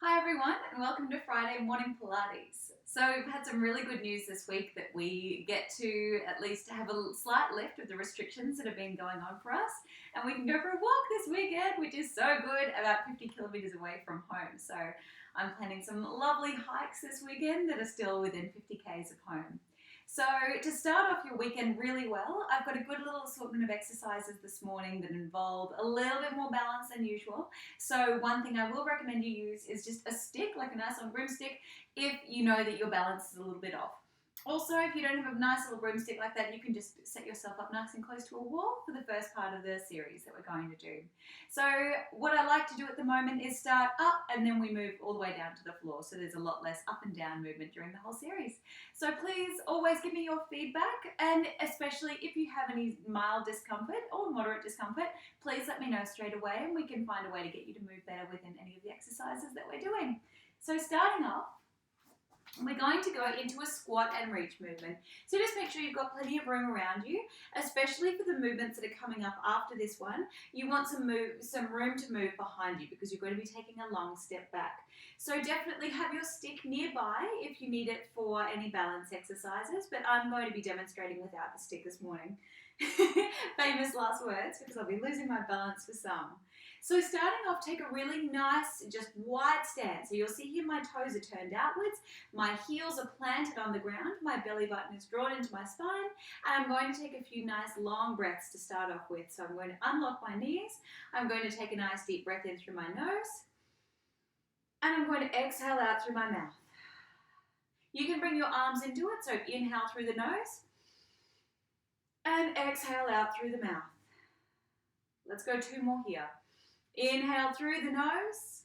Hi everyone and welcome to Friday Morning Pilates. So we've had some really good news this week that we get to at least have a slight lift of the restrictions that have been going on for us, and we can go for a walk this weekend, which is so good, about 50 kilometers away from home. So I'm planning some lovely hikes this weekend that are still within 50 k's of home. So to start off your weekend really well, I've got a good little assortment of exercises this morning that involve a little bit more balance than usual. So one thing I will recommend you use is just a stick, like a nice little broomstick, if you know that your balance is a little bit off. Also, if you don't have a nice little broomstick like that, you can just set yourself up nice and close to a wall for the first part of the series that we're going to do. So what I like to do at the moment is start up and then we move all the way down to the floor. So there's a lot less up and down movement during the whole series. So please always give me your feedback, and especially if you have any mild discomfort or moderate discomfort, please let me know straight away and we can find a way to get you to move better within any of the exercises that we're doing. So starting off, we're going to go into a squat and reach movement. So just make sure you've got plenty of room around you, especially for the movements that are coming up after this one. You want some room to move behind you because you're going to be taking a long step back. So definitely have your stick nearby if you need it for any balance exercises, but I'm going to be demonstrating without the stick this morning. Famous last words, because I'll be losing my balance for some. So starting off, take a really nice, just wide stance. So you'll see here my toes are turned outwards, my heels are planted on the ground, my belly button is drawn into my spine, and I'm going to take a few nice long breaths to start off with. So I'm going to unlock my knees, I'm going to take a nice deep breath in through my nose, and I'm going to exhale out through my mouth. You can bring your arms into it, so inhale through the nose, and exhale out through the mouth. Let's go two more here. Inhale through the nose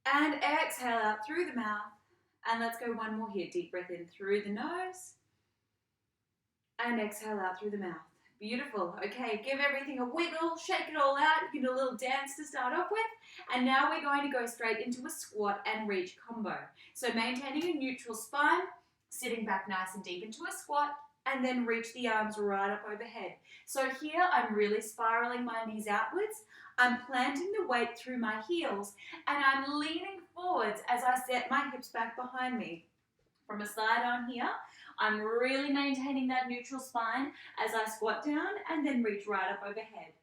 and exhale out through the mouth. And let's go one more here. Deep breath in through the nose and exhale out through the mouth. Beautiful. Okay, give everything a wiggle, shake it all out. You can do a little dance to start off with. And now we're going to go straight into a squat and reach combo. So maintaining a neutral spine, sitting back nice and deep into a squat, and then reach the arms right up overhead. So here I'm really spiraling my knees outwards. I'm planting the weight through my heels and I'm leaning forwards as I set my hips back behind me. From a side on here, I'm really maintaining that neutral spine as I squat down and then reach right up overhead.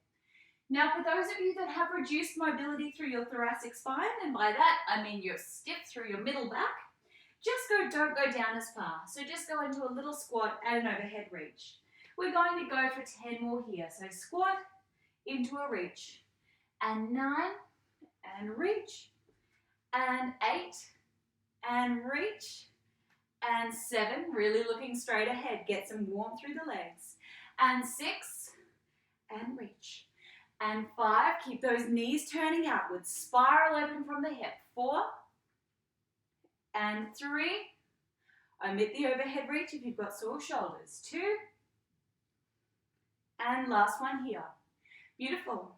Now for those of you that have reduced mobility through your thoracic spine, and by that I mean you're stiff through your middle back, don't go down as far. So just go into a little squat and an overhead reach. We're going to go for 10 more here. So squat into a reach, and 9, and reach, and 8, and reach, and 7, really looking straight ahead. Get some warmth through the legs. And 6, and reach. And 5, keep those knees turning outwards. Spiral open from the hip. 4, and 3, omit the overhead reach if you've got sore shoulders. 2, and last one here. Beautiful.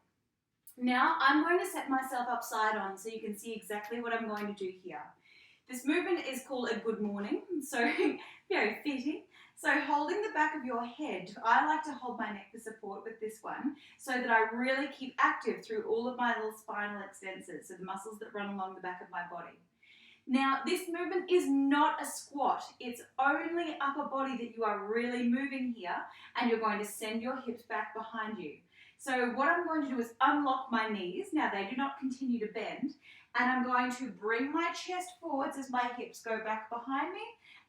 Now I'm going to set myself upside on so you can see exactly what I'm going to do here. This movement is called a good morning, so very fitting. So holding the back of your head, I like to hold my neck for support with this one so that I really keep active through all of my little spinal extensors, so the muscles that run along the back of my body. Now, this movement is not a squat. It's only upper body that you are really moving here, and you're going to send your hips back behind you. So what I'm going to do is unlock my knees. Now, they do not continue to bend, and I'm going to bring my chest forwards as my hips go back behind me,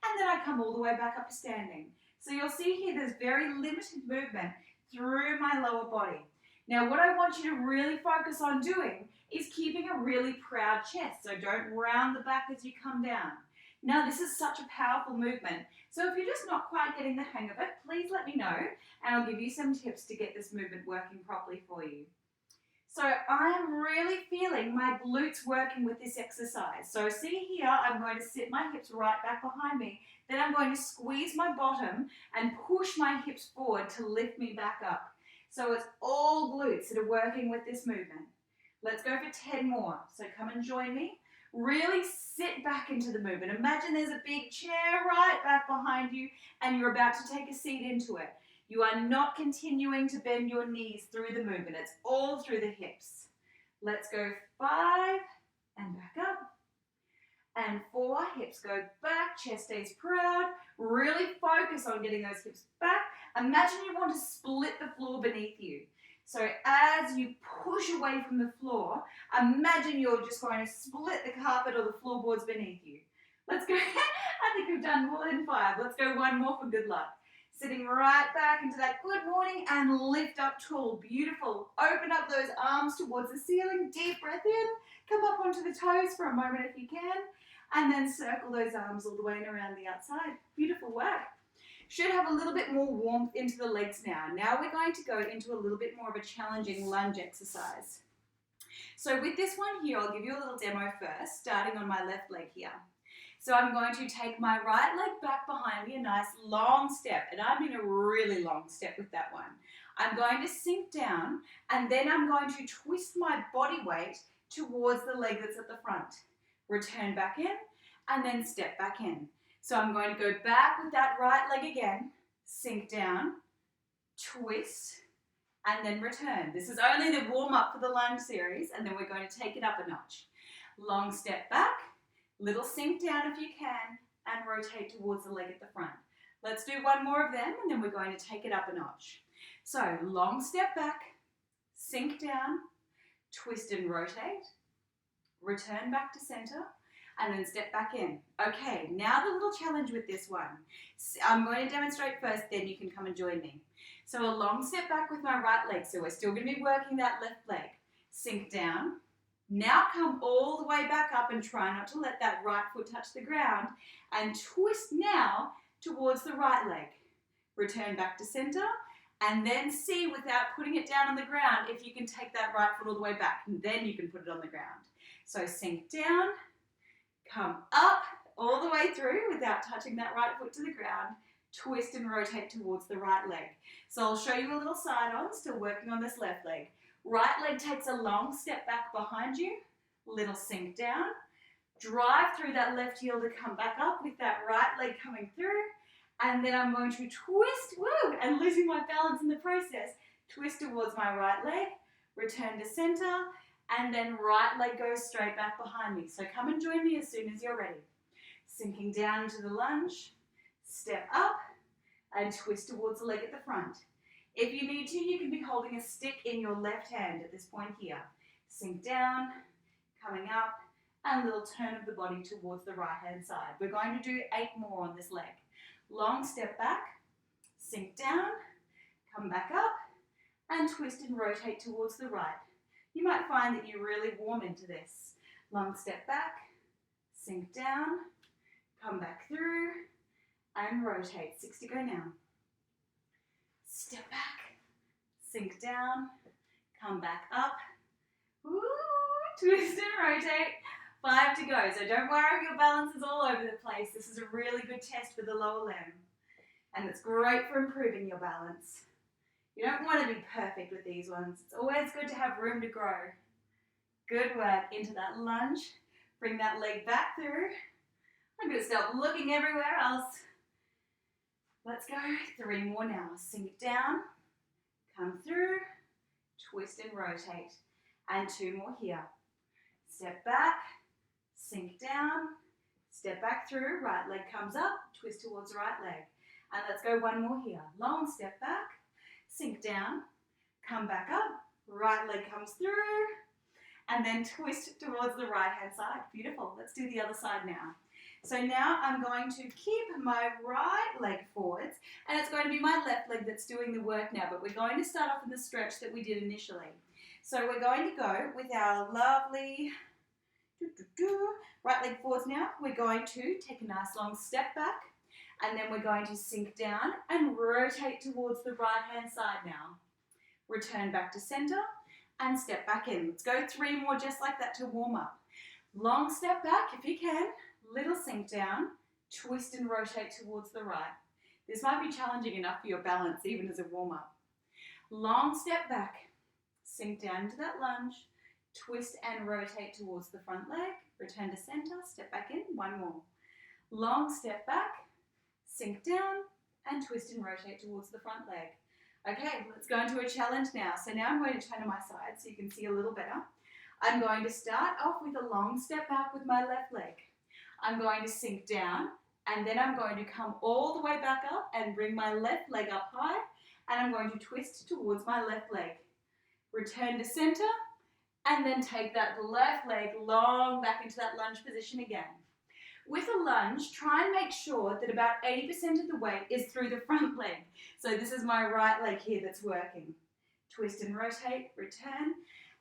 and then I come all the way back up to standing. So you'll see here there's very limited movement through my lower body. Now, what I want you to really focus on doing is keeping a really proud chest. So don't round the back as you come down. Now, this is such a powerful movement. So if you're just not quite getting the hang of it, please let me know and I'll give you some tips to get this movement working properly for you. So I'm really feeling my glutes working with this exercise. So see here, I'm going to sit my hips right back behind me. Then I'm going to squeeze my bottom and push my hips forward to lift me back up. So it's all glutes that are working with this movement. Let's go for 10 more. So come and join me. Really sit back into the movement. Imagine there's a big chair right back behind you and you're about to take a seat into it. You are not continuing to bend your knees through the movement. It's all through the hips. Let's go 5 and back up. lower, hips go back, chest stays proud. Really focus on getting those hips back. Imagine you want to split the floor beneath you. So as you push away from the floor, imagine you're just going to split the carpet or the floorboards beneath you. Let's go. I think we've done more than 5. Let's go one more for good luck. Sitting right back into that good morning and lift up tall. Beautiful. Open up those arms towards the ceiling. Deep breath in. Come up onto the toes for a moment if you can. And then circle those arms all the way and around the outside. Beautiful work. Should have a little bit more warmth into the legs now. Now we're going to go into a little bit more of a challenging lunge exercise. So with this one here, I'll give you a little demo first, starting on my left leg here. So I'm going to take my right leg back behind me, a nice long step, and I'm in a really long step with that one. I'm going to sink down, and then I'm going to twist my body weight towards the leg that's at the front. Return back in, and then step back in. So I'm going to go back with that right leg again, sink down, twist, and then return. This is only the warm-up for the lunge series, and then we're going to take it up a notch. Long step back, little sink down if you can, and rotate towards the leg at the front. Let's do one more of them, and then we're going to take it up a notch. So long step back, sink down, twist and rotate, return back to center, and then step back in. Okay, now the little challenge with this one. I'm going to demonstrate first, then you can come and join me. So a long step back with my right leg. So we're still going to be working that left leg. Sink down. Now come all the way back up and try not to let that right foot touch the ground. And twist now towards the right leg. Return back to center. And then see, without putting it down on the ground, if you can take that right foot all the way back. And then you can put it on the ground. So sink down. Come up all the way through without touching that right foot to the ground. Twist and rotate towards the right leg. So I'll show you a little side on, still working on this left leg. Right leg takes a long step back behind you. Little sink down. Drive through that left heel to come back up with that right leg coming through. And then I'm going to twist, woo, and losing my balance in the process. Twist towards my right leg. Return to center. And then right leg goes straight back behind me. So come and join me as soon as you're ready. Sinking down into the lunge, step up, and twist towards the leg at the front. If you need to, you can be holding a stick in your left hand at this point here. Sink down, coming up, and a little turn of the body towards the right hand side. We're going to do 8 more on this leg. Long step back, sink down, come back up, and twist and rotate towards the right. You might find that you really warm into this. Long step back, sink down, come back through, and rotate. 6 to go now. Step back, sink down, come back up, woo, twist and rotate. 5 to go. So don't worry if your balance is all over the place. This is a really good test for the lower limb. And it's great for improving your balance. You don't want to be perfect with these ones. It's always good to have room to grow. Good work. Into that lunge. Bring that leg back through. I'm going to stop looking everywhere else. Let's go. 3 more now. Sink down. Come through. Twist and rotate. And 2 more here. Step back. Sink down. Step back through. Right leg comes up. Twist towards the right leg. And let's go 1 more here. Long step back. Sink down, come back up, right leg comes through, and then twist towards the right hand side. Beautiful. Let's do the other side now. So now I'm going to keep my right leg forwards, and it's going to be my left leg that's doing the work now, but we're going to start off in the stretch that we did initially. So we're going to go with our lovely right leg forwards now. We're going to take a nice long step back, and then we're going to sink down and rotate towards the right hand side now. Return back to center and step back in. Let's go 3 more just like that to warm up. Long step back if you can, little sink down, twist and rotate towards the right. This might be challenging enough for your balance even as a warm up. Long step back, sink down into that lunge, twist and rotate towards the front leg, return to center, step back in, 1 more. Long step back, sink down and twist and rotate towards the front leg. Okay, let's go into a challenge now. So now I'm going to turn to my side so you can see a little better. I'm going to start off with a long step back with my left leg. I'm going to sink down, and then I'm going to come all the way back up and bring my left leg up high, and I'm going to twist towards my left leg. Return to center, and then take that left leg long back into that lunge position again. With a lunge, try and make sure that about 80% of the weight is through the front leg. So this is my right leg here that's working. Twist and rotate, return,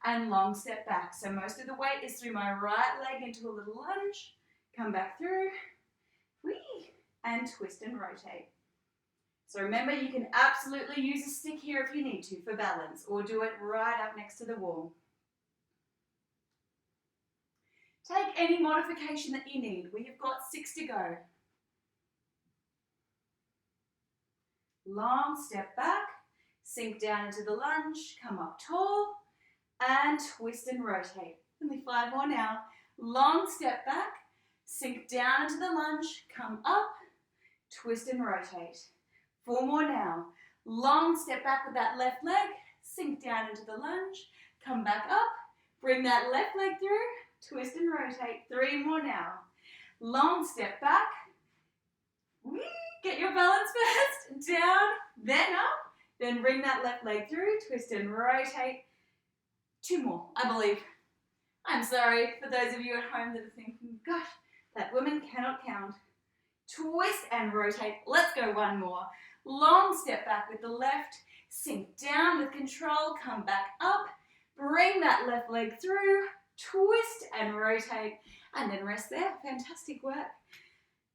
and long step back. So most of the weight is through my right leg into a little lunge. Come back through, whee, and twist and rotate. So remember, you can absolutely use a stick here if you need to for balance, or do it right up next to the wall. Take any modification that you need. We have got 6 to go. Long step back, sink down into the lunge, come up tall, and twist and rotate. Only 5 more now. Long step back, sink down into the lunge, come up, twist and rotate. 4 more now. Long step back with that left leg, sink down into the lunge, come back up, bring that left leg through, twist and rotate. 3 more now. Long step back. Whee! Get your balance first. Down, then up. Then bring that left leg through, twist and rotate. 2 more, I believe. I'm sorry for those of you at home that are thinking, gosh, that woman cannot count. Twist and rotate. Let's go 1 more. Long step back with the left. Sink down with control. Come back up. Bring that left leg through. Twist and rotate, and then rest there. Fantastic work.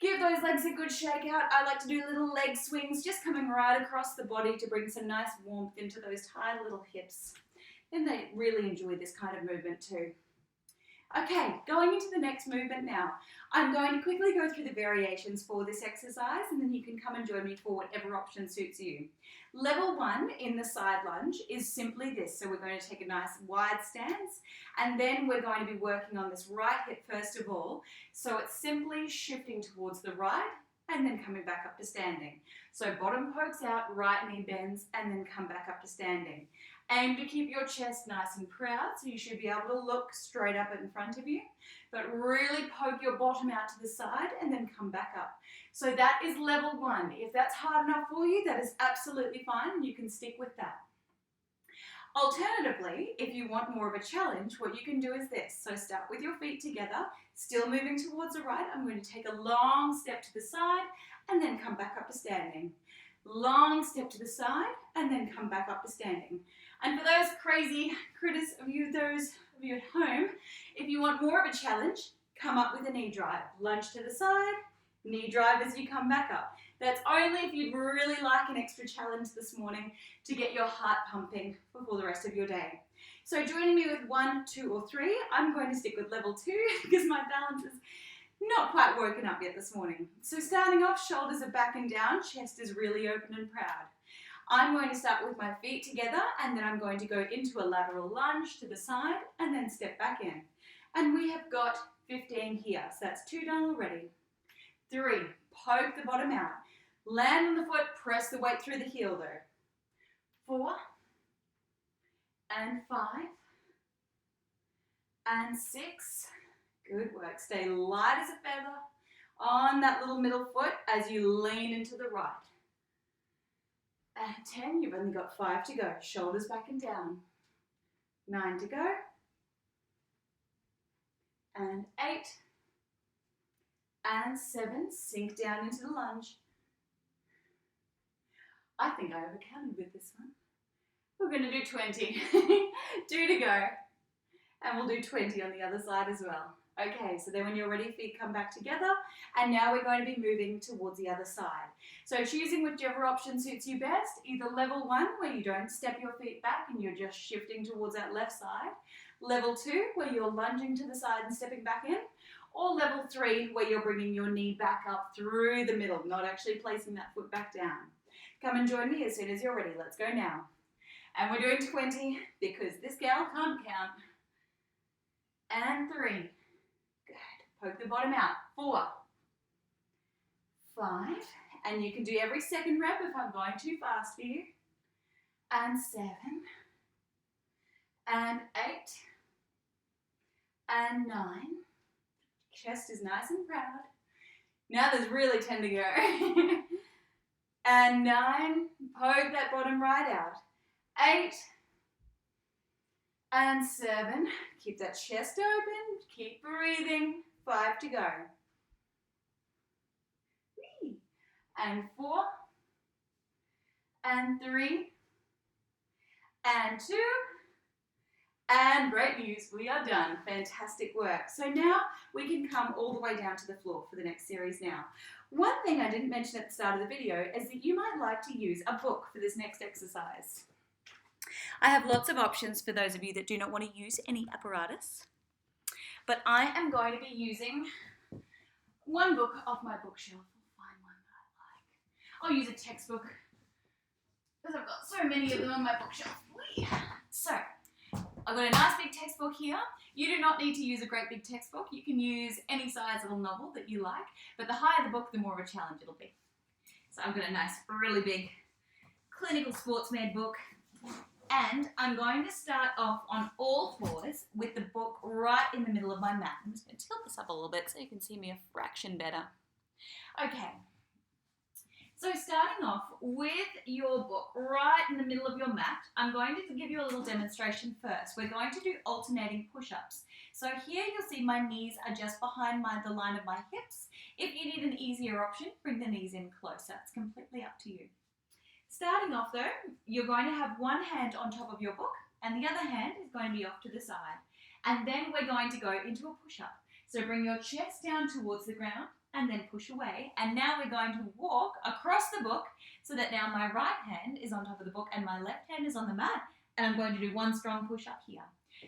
Give those legs a good shake out. I like to do little leg swings, just coming right across the body to bring some nice warmth into those tight little hips. And they really enjoy this kind of movement too. Okay, going into the next movement now. I'm going to quickly go through the variations for this exercise, and then you can come and join me for whatever option suits you. Level 1 in the side lunge is simply this. So we're going to take a nice wide stance, and then we're going to be working on this right hip first of all. So it's simply shifting towards the right and then coming back up to standing. So bottom pokes out, right knee bends, and then come back up to standing. Aim to keep your chest nice and proud, so you should be able to look straight up in front of you, but really poke your bottom out to the side and then come back up. So that is level 1. If that's hard enough for you, that is absolutely fine. You can stick with that. Alternatively, if you want more of a challenge, what you can do is this. So start with your feet together, still moving towards the right. I'm going to take a long step to the side and then come back up to standing. Long step to the side and then come back up to standing. And for those crazy critters of you, those of you at home, if you want more of a challenge, come up with a knee drive. Lunge to the side, knee drive as you come back up. That's only if you'd really like an extra challenge this morning to get your heart pumping before the rest of your day. So joining me with 1, 2, or 3, I'm going to stick with level 2 because my balance is not quite woken up yet this morning. So starting off, shoulders are back and down, chest is really open and proud. I'm going to start with my feet together, and then I'm going to go into a lateral lunge to the side and then step back in. And we have got 15 here, so that's 2 done already. 3, poke the bottom out. Land on the foot, press the weight through the heel though. 4, and 5, and 6. Good work. Stay light as a feather on that little middle foot as you lean into the right. And 10, you've only got 5 to go. Shoulders back and down. 9 to go. And 8. And 7, sink down into the lunge. I think I overcounted with this one. We're going to do 20. 2 to go. And we'll do 20 on the other side as well. Okay, so then when you're ready, feet come back together, and now we're going to be moving towards the other side. So choosing whichever option suits you best, either level 1, where you don't step your feet back and you're just shifting towards that left side, level 2, where you're lunging to the side and stepping back in, or level 3, where you're bringing your knee back up through the middle, not actually placing that foot back down. Come and join me as soon as you're ready. Let's go now. And we're doing 20 because this gal can't count. And 3. Poke the bottom out. 4, 5, and you can do every second rep if I'm going too fast for you. And 7, and 8, and 9. Chest is nice and proud. Now there's really 10 to go. And 9, poke that bottom right out. 8 and 7, keep that chest open, keep breathing. 5 to go. 3 and 4 and 3 and 2 and great news, we are done. Fantastic work. So now we can come all the way down to the floor for the next series now. One thing I didn't mention at the start of the video is that you might like to use a book for this next exercise. I have lots of options for those of you that do not want to use any apparatus, but I am going to be using one book off my bookshelf. I'll find one that I like. I'll use a textbook because I've got so many of them on my bookshelf. So, I've got a nice big textbook here. You do not need to use a great big textbook. You can use any size little novel that you like, but the higher the book, the more of a challenge it'll be. So I've got a nice, really big clinical sports med book, and I'm going to start off on all fours with the book right in the middle of my mat. I'm just going to tilt this up a little bit so you can see me a fraction better. Okay. So starting off with your book right in the middle of your mat, I'm going to give you a little demonstration first. We're going to do alternating push-ups. So here you'll see my knees are just behind the line of my hips. If you need an easier option, bring the knees in closer. It's completely up to you. Starting off though, you're going to have one hand on top of your book and the other hand is going to be off to the side. And then we're going to go into a push-up. So bring your chest down towards the ground and then push away. And now we're going to walk across the book so that now my right hand is on top of the book and my left hand is on the mat. And I'm going to do one strong push-up here.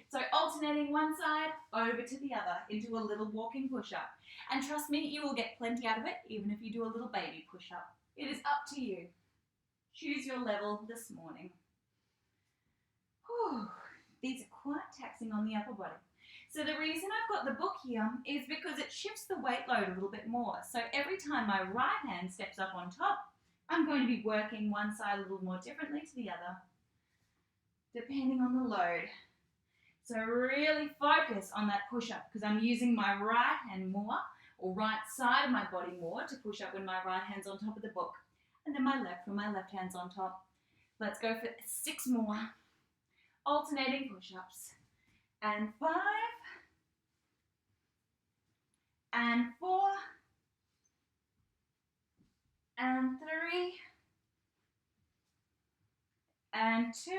So alternating one side over to the other into a little walking push-up. And trust me, you will get plenty out of it, even if you do a little baby push-up. It is up to you. Choose your level this morning. Whew. These are quite taxing on the upper body. So the reason I've got the book here is because it shifts the weight load a little bit more. So every time my right hand steps up on top, I'm going to be working one side a little more differently to the other, depending on the load. So really focus on that push-up because I'm using my right hand more, or right side of my body more, to push up when my right hand's on top of the book. And then my left when my left hand's on top. Let's go for 6 more. Alternating push-ups. And 5. And 4. And 3. And 2.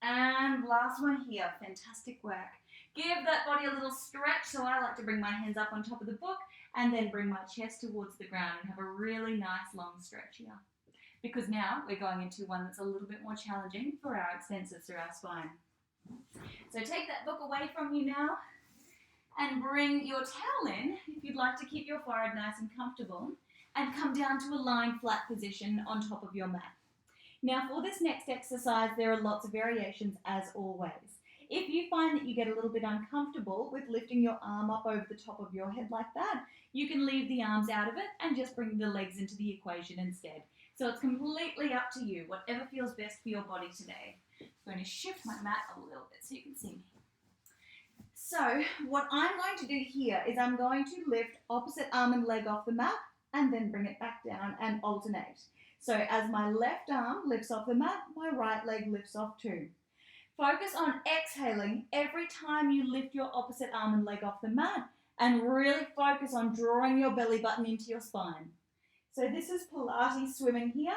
And last one here. Fantastic work. Give that body a little stretch. So I like to bring my hands up on top of the book and then bring my chest towards the ground and have a really nice long stretch here. Because now we're going into one that's a little bit more challenging for our extensors through our spine. So take that book away from you now and bring your towel in if you'd like to keep your forehead nice and comfortable, and come down to a lying flat position on top of your mat. Now for this next exercise, there are lots of variations as always. If you find that you get a little bit uncomfortable with lifting your arm up over the top of your head like that, you can leave the arms out of it and just bring the legs into the equation instead. So it's completely up to you, whatever feels best for your body today. I'm going to shift my mat a little bit so you can see me. So what I'm going to do here is I'm going to lift opposite arm and leg off the mat and then bring it back down and alternate. So as my left arm lifts off the mat, my right leg lifts off too. Focus on exhaling every time you lift your opposite arm and leg off the mat, and really focus on drawing your belly button into your spine. So this is Pilates swimming here,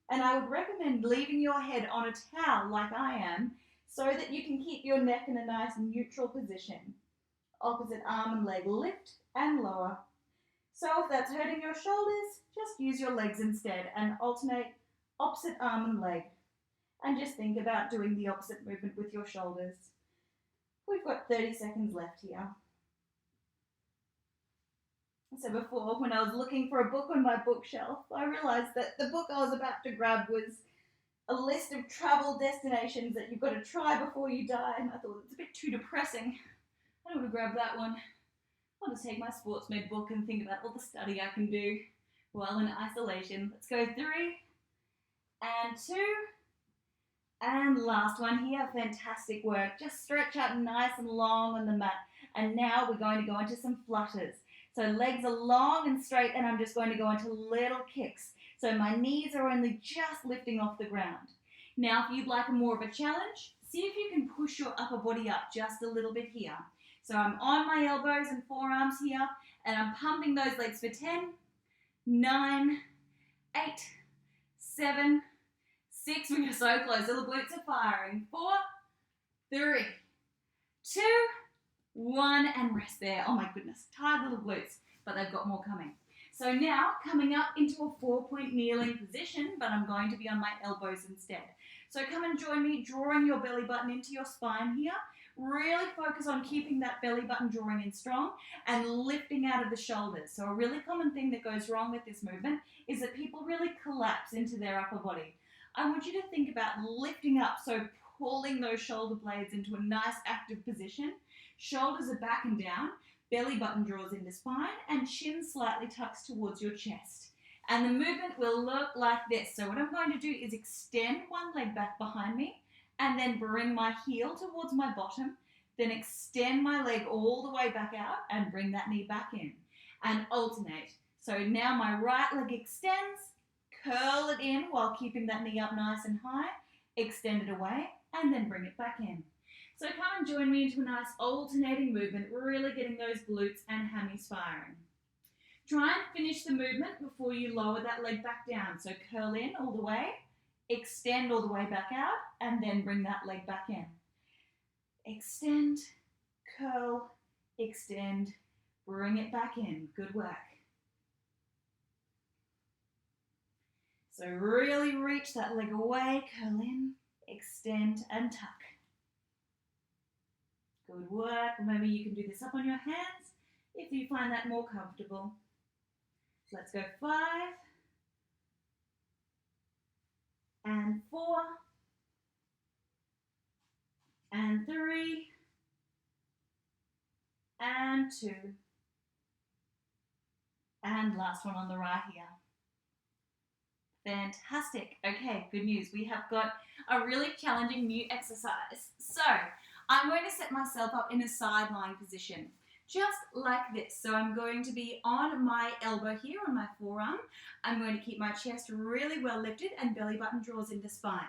and I would recommend leaving your head on a towel like I am so that you can keep your neck in a nice neutral position. Opposite arm and leg lift and lower. So if that's hurting your shoulders, just use your legs instead and alternate opposite arm and leg. And just think about doing the opposite movement with your shoulders. We've got 30 seconds left here. So before, when I was looking for a book on my bookshelf, I realized that the book I was about to grab was a list of travel destinations that you've got to try before you die, and I thought it's a bit too depressing. I don't want to grab that one. I'll just take my sports med book and think about all the study I can do while in isolation. Let's go 3 and 2. And last one here, fantastic work. Just stretch out nice and long on the mat. And now we're going to go into some flutters. So legs are long and straight, and I'm just going to go into little kicks. So my knees are only just lifting off the ground. Now, if you'd like more of a challenge, see if you can push your upper body up just a little bit here. So I'm on my elbows and forearms here, and I'm pumping those legs for 10, 9, 8, 7, 6. We are so close. Little glutes are firing. 4, 3, 2, 1, and rest there. Oh my goodness, tired little glutes, but they've got more coming. So now coming up into a 4-point kneeling position, but I'm going to be on my elbows instead. So come and join me, drawing your belly button into your spine here. Really focus on keeping that belly button drawing in strong and lifting out of the shoulders. So a really common thing that goes wrong with this movement is that people really collapse into their upper body. I want you to think about lifting up, so pulling those shoulder blades into a nice active position. Shoulders are back and down, belly button draws into spine, and chin slightly tucks towards your chest. And the movement will look like this. So what I'm going to do is extend one leg back behind me, and then bring my heel towards my bottom, then extend my leg all the way back out and bring that knee back in, and alternate. So now my right leg extends, curl it in while keeping that knee up nice and high, extend it away, and then bring it back in. So come and join me into a nice alternating movement, really getting those glutes and hammies firing. Try and finish the movement before you lower that leg back down. So curl in all the way, extend all the way back out, and then bring that leg back in. Extend, curl, extend, bring it back in. Good work. So really reach that leg away, curl in, extend, and tuck. Good work. Remember, you can do this up on your hands if you find that more comfortable. Let's go 5, and 4, and 3, and 2, and last one on the right here. Fantastic. Okay, good news. We have got a really challenging new exercise. So I'm going to set myself up in a side lying position, just like this. So I'm going to be on my elbow here, on my forearm. I'm going to keep my chest really well lifted and belly button draws into spine.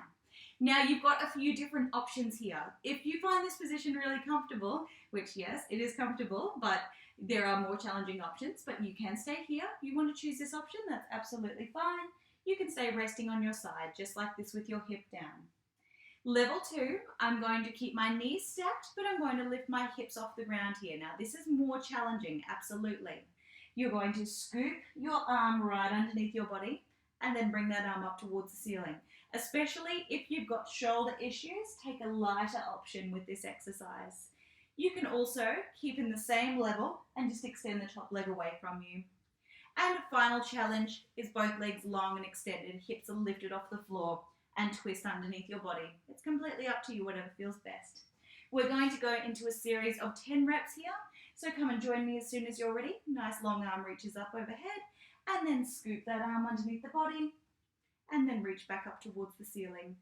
Now you've got a few different options here. If you find this position really comfortable, which yes, it is comfortable, but there are more challenging options, but you can stay here. If you want to choose this option, that's absolutely fine. You can stay resting on your side, just like this with your hip down. Level 2, I'm going to keep my knees stacked, but I'm going to lift my hips off the ground here. Now this is more challenging, absolutely. You're going to scoop your arm right underneath your body and then bring that arm up towards the ceiling. Especially if you've got shoulder issues, take a lighter option with this exercise. You can also keep in the same level and just extend the top leg away from you. And a final challenge is both legs long and extended, hips are lifted off the floor, and twist underneath your body. It's completely up to you, whatever feels best. We're going to go into a series of 10 reps here, so come and join me as soon as you're ready. Nice long arm reaches up overhead, and then scoop that arm underneath the body, and then reach back up towards the ceiling,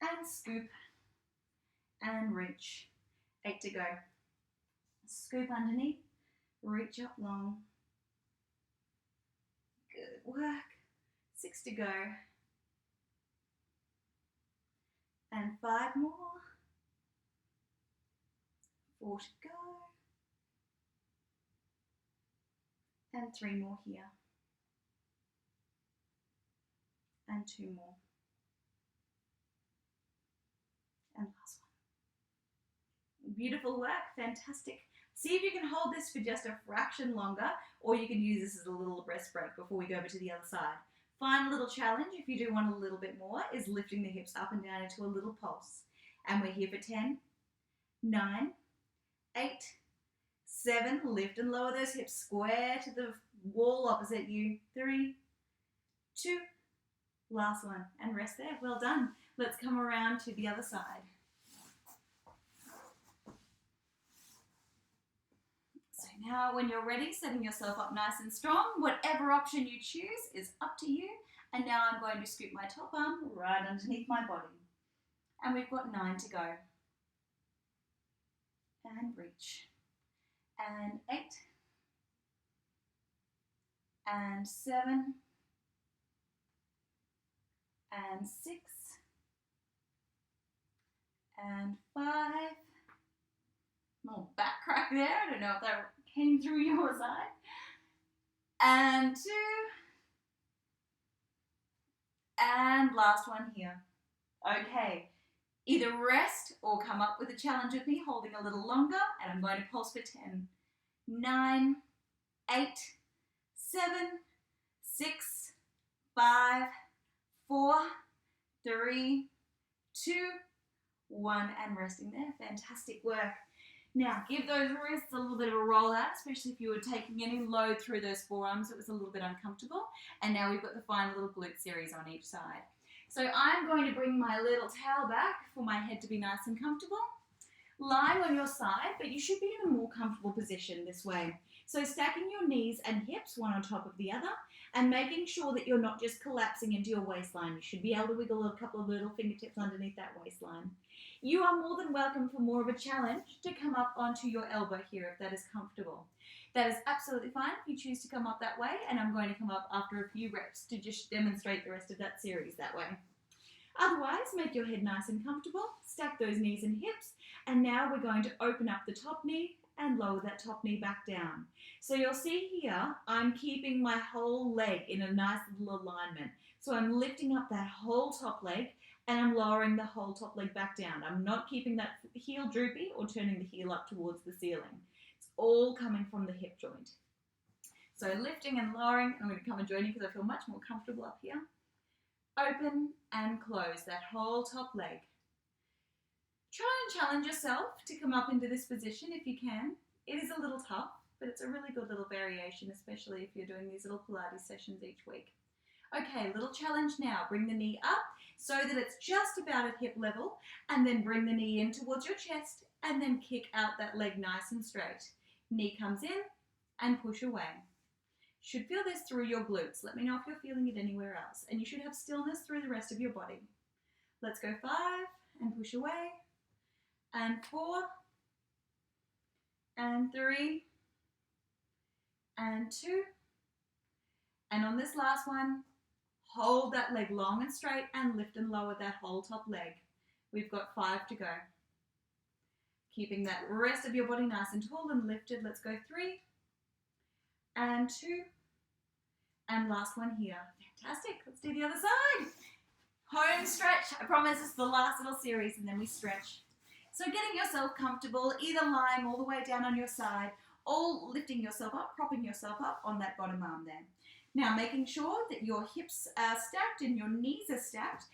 and scoop, and reach. 8 to go. Scoop underneath, reach up long. Good work. 6 to go. And 5 more. 4 to go. And 3 more here. And 2 more. And last one. Beautiful work, fantastic. See if you can hold this for just a fraction longer, or you can use this as a little rest break before we go over to the other side. Final little challenge, if you do want a little bit more, is lifting the hips up and down into a little pulse. And we're here for 10, 9, 8, 7, lift and lower those hips square to the wall opposite you. 3, 2, last one, and rest there. Well done. Let's come around to the other side. So now when you're ready, setting yourself up nice and strong, whatever option you choose is up to you. And now I'm going to scoop my top arm right underneath my body. And we've got 9 to go. And reach. and 8 and 7 and 6 and 5. Little back crack there. I don't know if that came through your side. And 2. And last one here. Okay. Either rest or come up with a challenge with me, holding a little longer, and I'm going to pulse for 10, 9, 8, 7, 6, 5, 4, 3, 2, 1, and resting there. Fantastic work. Now, give those wrists a little bit of a roll out, especially if you were taking any load through those forearms. It was a little bit uncomfortable. And now we've got the final little glute series on each side. So I'm going to bring my little towel back for my head to be nice and comfortable. Lying on your side, but you should be in a more comfortable position this way. So stacking your knees and hips one on top of the other and making sure that you're not just collapsing into your waistline. You should be able to wiggle a couple of little fingertips underneath that waistline. You are more than welcome for more of a challenge to come up onto your elbow here if that is comfortable. That is absolutely fine if you choose to come up that way, and I'm going to come up after a few reps to just demonstrate the rest of that series that way. Otherwise, make your head nice and comfortable, stack those knees and hips, and now we're going to open up the top knee and lower that top knee back down. So you'll see here, I'm keeping my whole leg in a nice little alignment. So I'm lifting up that whole top leg and I'm lowering the whole top leg back down. I'm not keeping that heel droopy or turning the heel up towards the ceiling. It's all coming from the hip joint. So lifting and lowering, I'm going to come and join you because I feel much more comfortable up here. Open and close that whole top leg. Try and challenge yourself to come up into this position if you can. It is a little tough, but it's a really good little variation, especially if you're doing these little Pilates sessions each week. Okay, little challenge now. Bring the knee up so that it's just about at hip level, and then bring the knee in towards your chest, and then kick out that leg nice and straight. Knee comes in and push away. Should feel this through your glutes. Let me know if you're feeling it anywhere else. And you should have stillness through the rest of your body. Let's go 5 and push away. And 4 and 3 and 2. And on this last one, hold that leg long and straight and lift and lower that whole top leg. We've got 5 to go. Keeping that rest of your body nice and tall and lifted. Let's go 3 and 2 and last one here. Fantastic. Let's do the other side. Home stretch. I promise it's the last little series and then we stretch. So getting yourself comfortable, either lying all the way down on your side or lifting yourself up, propping yourself up on that bottom arm there. Now making sure that your hips are stacked and your knees are stacked.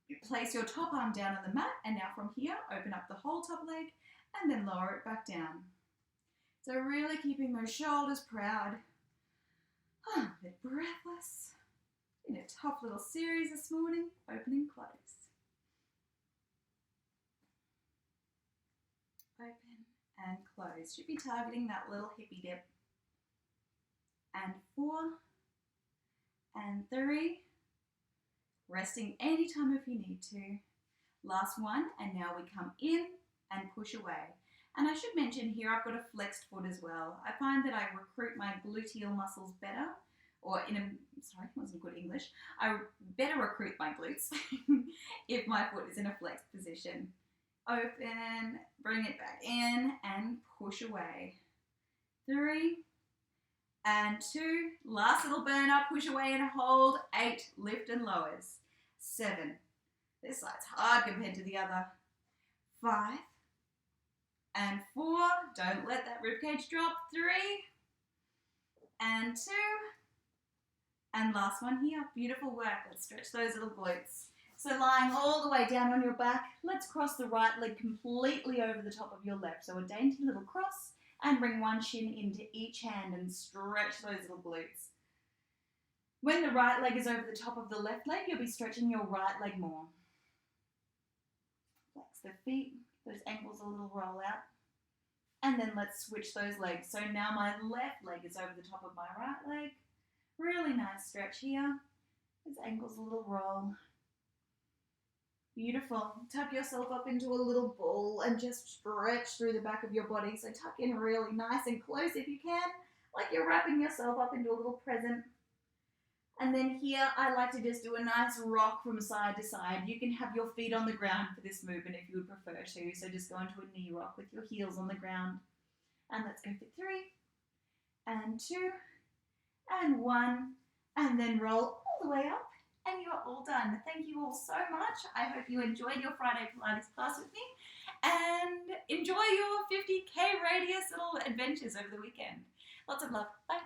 You place your top arm down on the mat and now from here, open up the whole top leg and then lower it back down. So really keeping those shoulders proud. A bit breathless. In a tough little series this morning. Open and close. Open and close. Should be targeting that little hippie dip. And 4 and 3. Resting anytime if you need to. Last one, and now we come in and push away. And I should mention here I've got a flexed foot as well. I find that I recruit my gluteal muscles better, or sorry, it wasn't good English. I better recruit my glutes if my foot is in a flexed position. Open, bring it back in and push away. 3 and 2. Last little burn up, push away and hold. 8, lift and lowers. 7. This side's hard compared to the other. 5 and 4. Don't let that ribcage drop. 3 and 2. And last one here. Beautiful work. Let's stretch those little glutes. So lying all the way down on your back, let's cross the right leg completely over the top of your left. So a dainty little cross, and bring one shin into each hand and stretch those little glutes. When the right leg is over the top of the left leg, you'll be stretching your right leg more. Flex the feet, those ankles a little roll out. And then let's switch those legs. So now my left leg is over the top of my right leg. Really nice stretch here. Those ankles a little roll. Beautiful. Tuck yourself up into a little ball and just stretch through the back of your body. So tuck in really nice and close if you can, like you're wrapping yourself up into a little present. And then here, I like to just do a nice rock from side to side. You can have your feet on the ground for this movement if you would prefer to. So just go into a knee rock with your heels on the ground. And let's go for 3, and 2, and 1, and then roll all the way up. And you're all done. Thank you all so much. I hope you enjoyed your Friday Pilates class with me. And enjoy your 50K radius little adventures over the weekend. Lots of love. Bye.